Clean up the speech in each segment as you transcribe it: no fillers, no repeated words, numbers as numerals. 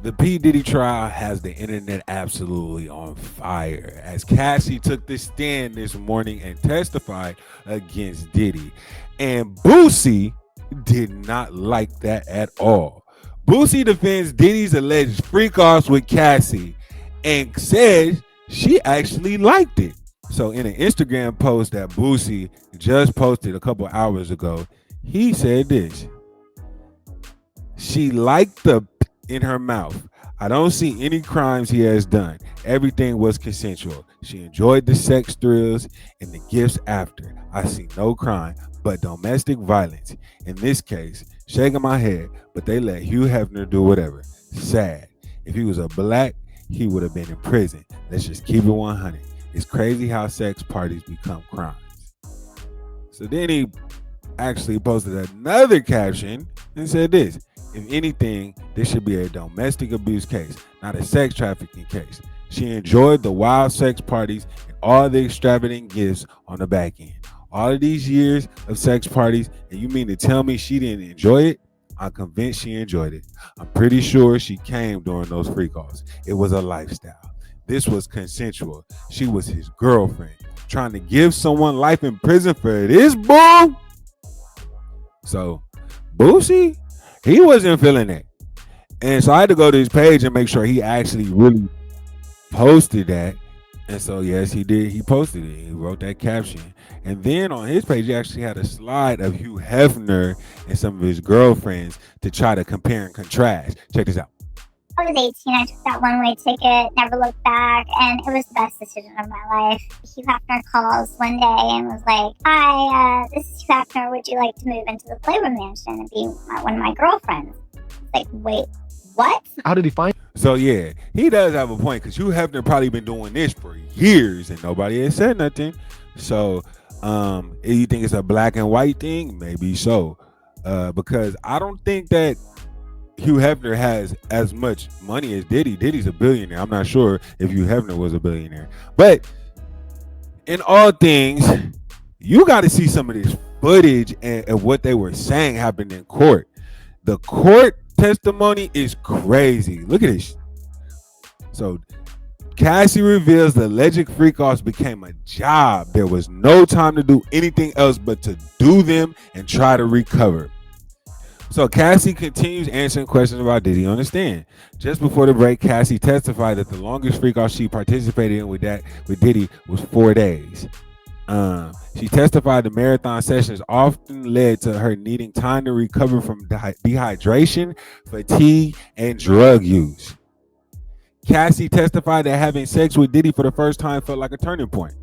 The P. Diddy trial has the internet absolutely on fire as Cassie took the stand this morning and testified against Diddy. And Boosie did not like that at all. Boosie defends Diddy's alleged freak offs with Cassie and says she actually liked it. So, in an Instagram post that Boosie just posted a couple hours ago, he said this: she liked the in her mouth. I don't see any crimes he has done. Everything was consensual. She enjoyed the sex thrills and the gifts after. I see no crime but domestic violence. In this case, shaking my head, but they let Hugh Hefner do whatever. Sad. If he was a black, he would have been in prison. Let's just keep it 100. It's crazy how sex parties become crimes. So then he actually posted another caption and said this: if anything, this should be a domestic abuse case, not a sex trafficking case. She enjoyed the wild sex parties and all the extravagant gifts on the back end. All of these years of sex parties, and you mean to tell me she didn't enjoy it? I'm convinced she enjoyed it. I'm pretty sure she came during those freak offs. It was a lifestyle. This was consensual. She was his girlfriend. Trying to give someone life in prison for this bull? So, Boosie, he wasn't feeling it. And so I had to go to his page and make sure he actually really posted that. And so, yes, he did. He posted it. He wrote that caption. And then on his page, he actually had a slide of Hugh Hefner and some of his girlfriends to try to compare and contrast. Check this out. I was 18. I took that one-way ticket, never looked back, and it was the best decision of my life. Hugh Hefner calls one day and was like, hi, this is Hugh Hefner. Would you like to move into the Playroom Mansion and be one of my girlfriends? It's like, wait, what? How did he find? So, yeah, he does have a point because Hugh Hefner probably been doing this for years and nobody has said nothing. So, if you think it's a black and white thing, maybe so. Because I don't think that Hugh Hefner has as much money as Diddy. Diddy's a billionaire. I'm not sure if Hugh Hefner was a billionaire. But in all things, you got to see some of this footage and what they were saying happened in court. The court testimony is crazy. Look at this. So Cassie reveals the alleged freak-offs became a job. There was no time to do anything else but to do them and try to recover. So Cassie continues answering questions about Diddy on the stand. Just before the break, Cassie testified that the longest freak-off she participated in with Diddy was 4 days. She testified the marathon sessions often led to her needing time to recover from dehydration, fatigue, and drug use. Cassie testified that having sex with Diddy for the first time felt like a turning point.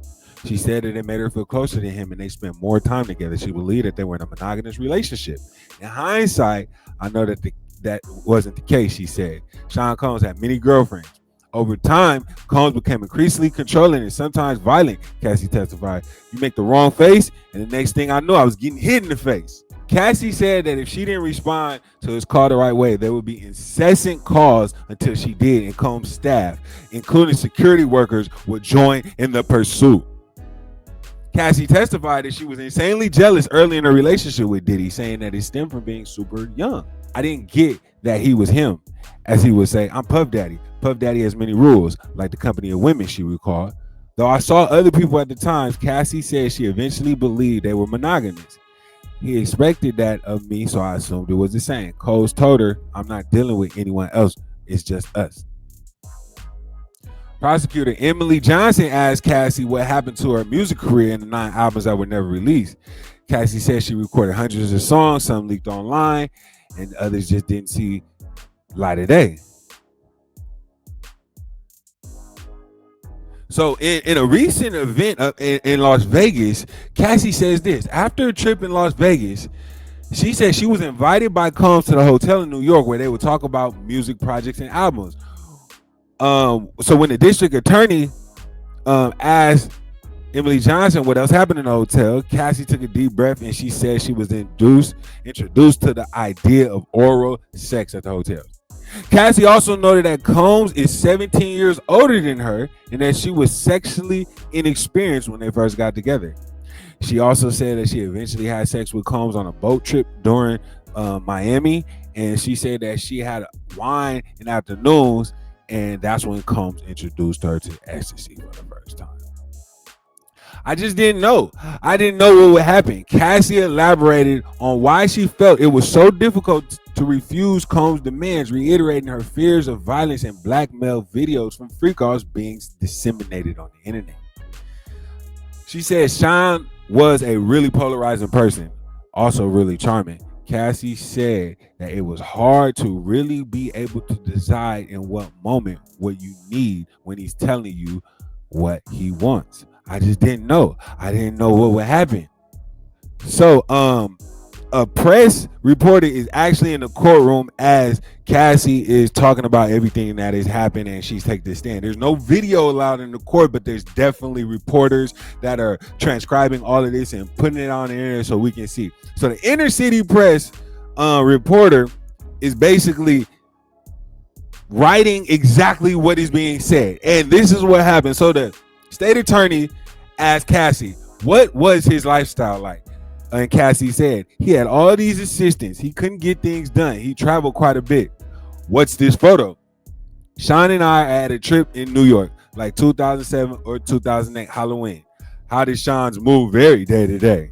She said that it made her feel closer to him and they spent more time together. She believed that they were in a monogamous relationship. In hindsight, I know that that wasn't the case, she said. Sean Combs had many girlfriends. Over time, Combs became increasingly controlling and sometimes violent, Cassie testified. You make the wrong face, and the next thing I knew, I was getting hit in the face. Cassie said that if she didn't respond to his call the right way, there would be incessant calls until she did, and Combs' staff, including security workers, would join in the pursuit. Cassie testified that she was insanely jealous early in her relationship with Diddy, saying that it stemmed from being super young. I didn't get that he was him. As he would say, I'm Puff Daddy. Puff Daddy has many rules, like the company of women, she recalled. Though I saw other people at the times, Cassie said she eventually believed they were monogamous. He expected that of me, so I assumed it was the same. Coles told her, I'm not dealing with anyone else. It's just us. Prosecutor Emily Johnson asked Cassie what happened to her music career in the 9 albums that were never released. Cassie said she recorded hundreds of songs, some leaked online, and others just didn't see light of day. So in a recent event in Las Vegas, Cassie says this. After a trip in Las Vegas, she said she was invited by Combs to the hotel in New York where they would talk about music projects and albums. So when the district attorney asked Emily Johnson what else happened in the hotel, Cassie took a deep breath and she said she was introduced to the idea of oral sex at the hotel. Cassie also noted that Combs is 17 years older than her and that she was sexually inexperienced when they first got together. She also said that she eventually had sex with Combs on a boat trip during Miami and she said that she had wine in afternoons, and that's when Combs introduced her to ecstasy for the first time. I just didn't know. I didn't know what would happen. Cassie elaborated on why she felt it was so difficult to refuse Combs' demands, reiterating her fears of violence and blackmail videos from freak-offs being disseminated on the internet. She said Sean was a really polarizing person, also really charming. Cassie said that it was hard to really be able to decide in what moment what you need when he's telling you what he wants. I just didn't know. I didn't know what would happen. So, a press reporter is actually in the courtroom as Cassie is talking about everything that has happened, and she's taking the stand. There's no video allowed in the court, but there's definitely reporters that are transcribing all of this and putting it on the internet so we can see. So the inner city press reporter is basically writing exactly what is being said, and this is what happened. So the state attorney asked Cassie, what was his lifestyle like? And Cassie said, he had all these assistants. He couldn't get things done. He traveled quite a bit. What's this photo? Sean and I had a trip in New York, like 2007 or 2008 Halloween. How did Sean's move vary day to day?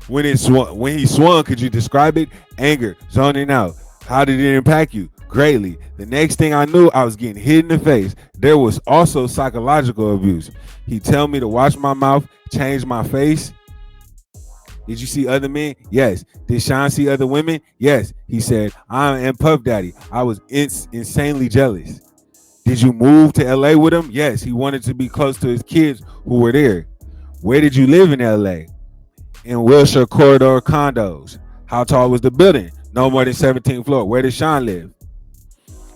When he swung, could you describe it? Anger, zoning out. How did it impact you? Greatly. The next thing I knew, I was getting hit in the face. There was also psychological abuse. He tell me to watch my mouth, change my face. Did you see other men? Yes. Did Sean see other women? Yes. He said, I am Puff Daddy. I was insanely jealous. Did you move to LA with him? Yes. He wanted to be close to his kids who were there. Where did you live in LA? In Wilshire Corridor condos. How tall was the building? No more than 17th floor. Where did Sean live?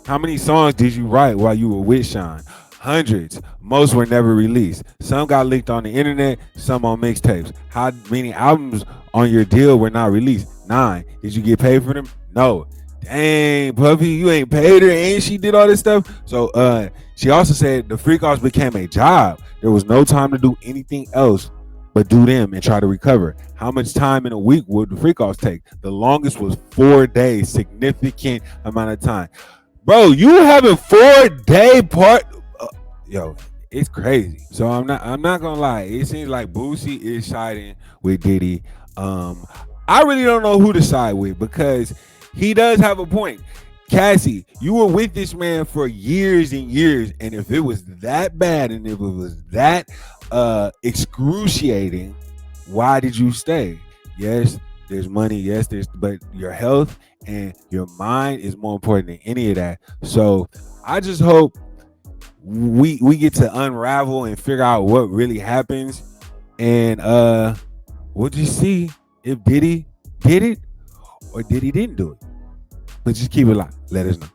How many songs did you write while you were with Sean? Hundreds. Most were never released. Some got leaked on the internet, some on mixtapes. How many albums on your deal were not released? 9. Did you get paid for them? No. Dang, Puffy, you ain't paid her and she did all this stuff. So she also said the freak-offs became a job. There was no time to do anything else but do them and try to recover. How much time in a week would the freak-offs take? The longest was 4 days, significant amount of time. Bro, you having 4-day part? Yo, it's crazy. So I'm not gonna lie. It seems like Boosie is siding with Diddy. I really don't know who to side with because he does have a point. Cassie, you were with this man for years and years, and if it was that bad and if it was that excruciating, why did you stay? Yes, there's money. Yes, but your health and your mind is more important than any of that. So I just hope we get to unravel and figure out what really happens, and we'll just see if Diddy did it or Diddy didn't do it. But just keep it locked. Let us know.